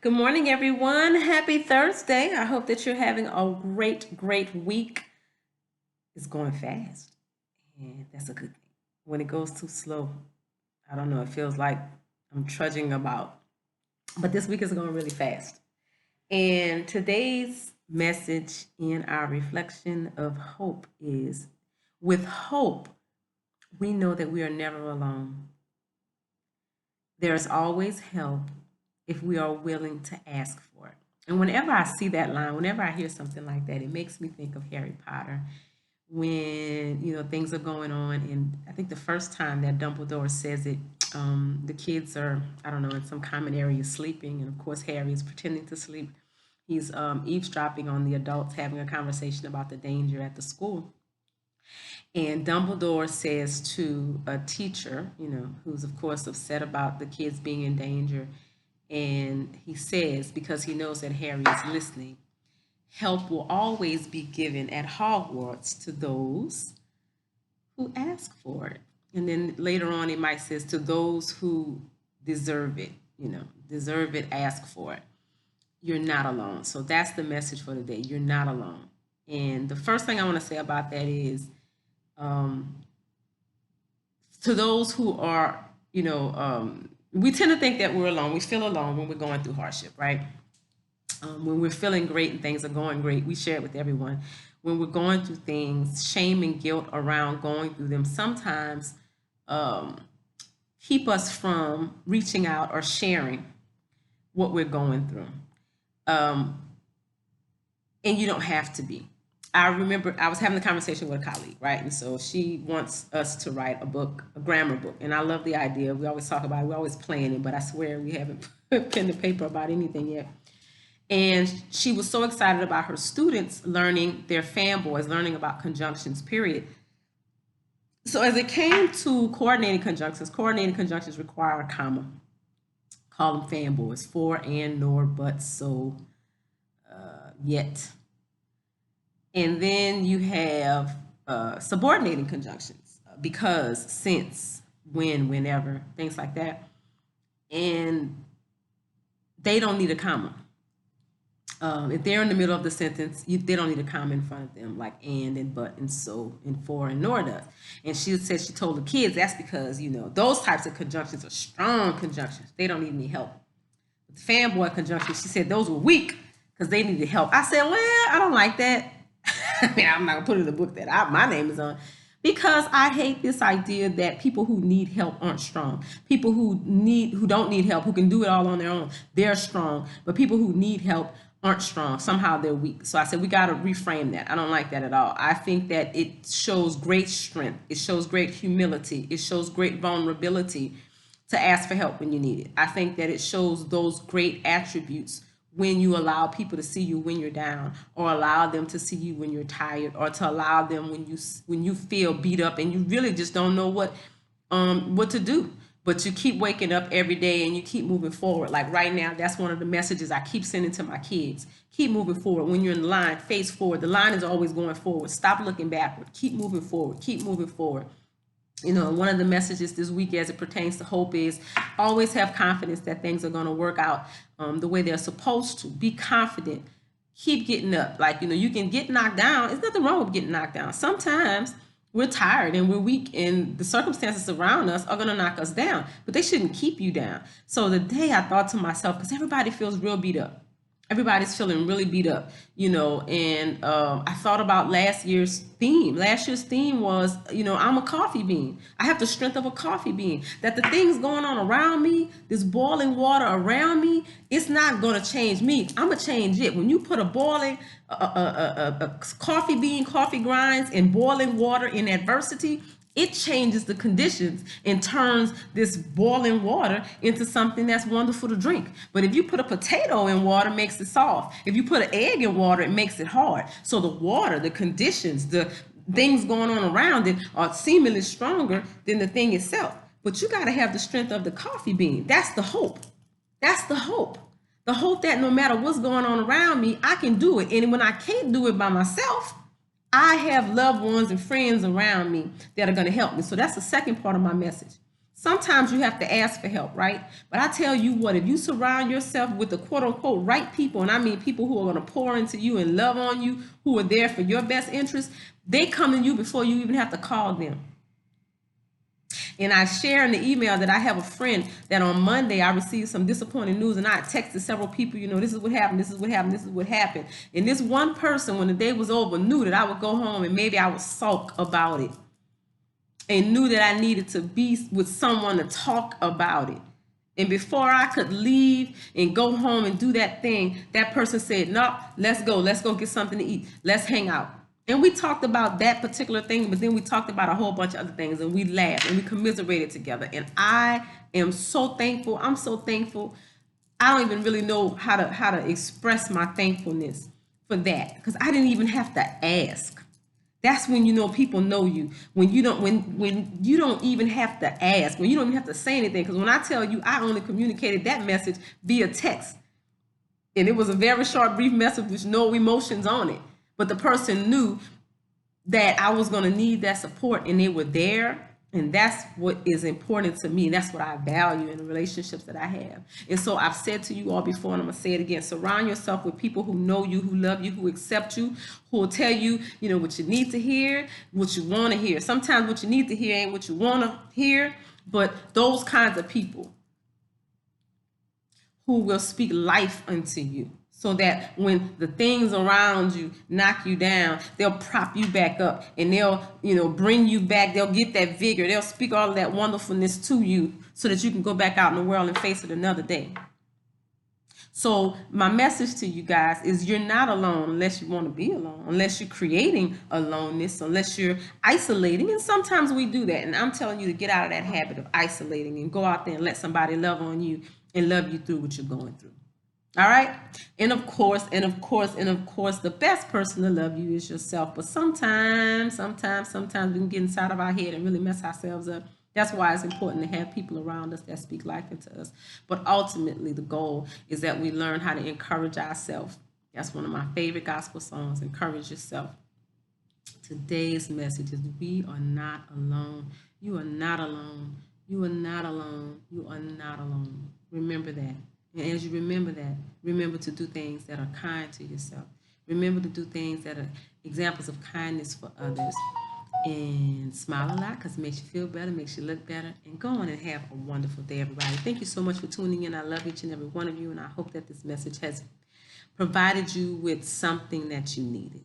Good morning, everyone. Happy Thursday. I hope that you're having a great week. It's going fast, and that's a good thing. When it goes too slow, I don't know, it feels like I'm trudging about. But this week is going really fast. And today's message in our reflection of hope is with hope, we know that we are never alone. There's always help if we are willing to ask for it. And whenever I see that line, whenever I hear something like that, it makes me think of Harry Potter when things are going on. And I think the first time that Dumbledore says it, the kids are, I don't know, in some common area sleeping, and of course Harry is pretending to sleep. He's eavesdropping on the adults having a conversation about the danger at the school. And Dumbledore says to a teacher, who's of course upset about the kids being in danger, and he says, because he knows that Harry is listening, help will always be given at Hogwarts to those who ask for it. And then later on, he might says to those who deserve it, deserve it, ask for it. You're not alone. So that's the message for today. You're not alone. And the first thing I want to say about that is um, to those who are, we tend to think that we're alone. We feel alone when we're going through hardship, right? When we're feeling great and things are going great, we share it with everyone. When we're going through things, shame and guilt around going through them sometimes um, keep us from reaching out or sharing what we're going through. Um, and you don't have to be. I remember I was having a conversation with a colleague, right? And so she wants us to write a book, a grammar book. And I love the idea. We always talk about it, we're always planning, but I swear we haven't put pen to paper about anything yet. And she was so excited about her students learning their fanboys, learning about conjunctions, period. So as it came to coordinating conjunctions require a comma. Call them fanboys, for, and, nor, but, so, yet. And then you have subordinating conjunctions, because, since, when, whenever, things like that. And they don't need a comma. If they're in the middle of the sentence, they don't need a comma in front of them, like and but and so and for and nor does. And she said she told the kids that's because those types of conjunctions are strong conjunctions. They don't need any help. But the fanboy conjunctions, she said those were weak because they needed help. I said, well, I don't like that. I mean, I'm not gonna put it in the book that my name is on, because I hate this idea that people who need help aren't strong. People who don't need help, who can do it all on their own, they're strong. But people who need help aren't strong. Somehow they're weak. So I said we got to reframe that. I don't like that at all. I think that it shows great strength. It shows great humility. It shows great vulnerability to ask for help when you need it. I think that it shows those great attributes when you allow people to see you when you're down, or allow them to see you when you're tired, or to allow them when you feel beat up and you really just don't know what to do. But you keep waking up every day and you keep moving forward. Like right now, that's one of the messages I keep sending to my kids. Keep moving forward. When you're in the line, face forward. The line is always going forward. Stop looking backward. Keep moving forward. Keep moving forward. One of the messages this week as it pertains to hope is always have confidence that things are going to work out the way they're supposed to. Be confident. Keep getting up. Like, you can get knocked down. There's nothing wrong with getting knocked down. Sometimes we're tired and we're weak, and the circumstances around us are going to knock us down, but they shouldn't keep you down. So the day I thought to myself, because everybody feels real beat up, everybody's feeling really beat up, and I thought about last year's theme. Last year's theme was, I'm a coffee bean. I have the strength of a coffee bean. That the things going on around me, this boiling water around me, it's not going to change me. I'm going to change it. When you put a boiling, a coffee bean, coffee grinds, and boiling water in adversity, it changes the conditions and turns this boiling water into something that's wonderful to drink. But if you put a potato in water, it makes it soft. If you put an egg in water, it makes it hard. So the water, the conditions, the things going on around it are seemingly stronger than the thing itself. But you got to have the strength of the coffee bean. That's the hope. That's the hope. The hope that no matter what's going on around me, I can do it. And when I can't do it by myself, I have loved ones and friends around me that are going to help me. So that's the second part of my message. Sometimes you have to ask for help, right? But I tell you what, if you surround yourself with the quote unquote right people, and I mean people who are going to pour into you and love on you, who are there for your best interest, they come to you before you even have to call them. And I share in the email that I have a friend that on Monday I received some disappointing news, and I texted several people, this is what happened, this is what happened, this is what happened. And this one person, when the day was over, knew that I would go home and maybe I would sulk about it, and knew that I needed to be with someone to talk about it. And before I could leave and go home and do that thing, that person said, no, let's go get something to eat, let's hang out. And we talked about that particular thing, but then we talked about a whole bunch of other things, and we laughed and we commiserated together. And I am so thankful. I'm so thankful. I don't even really know how to express my thankfulness for that, because I didn't even have to ask. That's when people know you. When you don't even have to ask, when you don't even have to say anything. Because when I tell you, I only communicated that message via text, and it was a very short, brief message with no emotions on it. But the person knew that I was going to need that support, and they were there. And that's what is important to me. And that's what I value in the relationships that I have. And so I've said to you all before, and I'm going to say it again, surround yourself with people who know you, who love you, who accept you, who will tell you, what you need to hear, what you want to hear. Sometimes what you need to hear ain't what you want to hear, but those kinds of people who will speak life unto you, so that when the things around you knock you down, they'll prop you back up, and they'll, bring you back. They'll get that vigor. They'll speak all of that wonderfulness to you so that you can go back out in the world and face it another day. So my message to you guys is, you're not alone unless you want to be alone, unless you're creating aloneness, unless you're isolating. And sometimes we do that. And I'm telling you to get out of that habit of isolating and go out there and let somebody love on you and love you through what you're going through. All right. And of course, the best person to love you is yourself. But sometimes we can get inside of our head and really mess ourselves up. That's why it's important to have people around us that speak life into us. But ultimately, the goal is that we learn how to encourage ourselves. That's one of my favorite gospel songs, Encourage Yourself. Today's message is, we are not alone. You are not alone. You are not alone. You are not alone. Remember that. And as you remember that, remember to do things that are kind to yourself. Remember to do things that are examples of kindness for others. And smile a lot, because it makes you feel better, makes you look better. And go on and have a wonderful day, everybody. Thank you so much for tuning in. I love each and every one of you, and I hope that this message has provided you with something that you needed.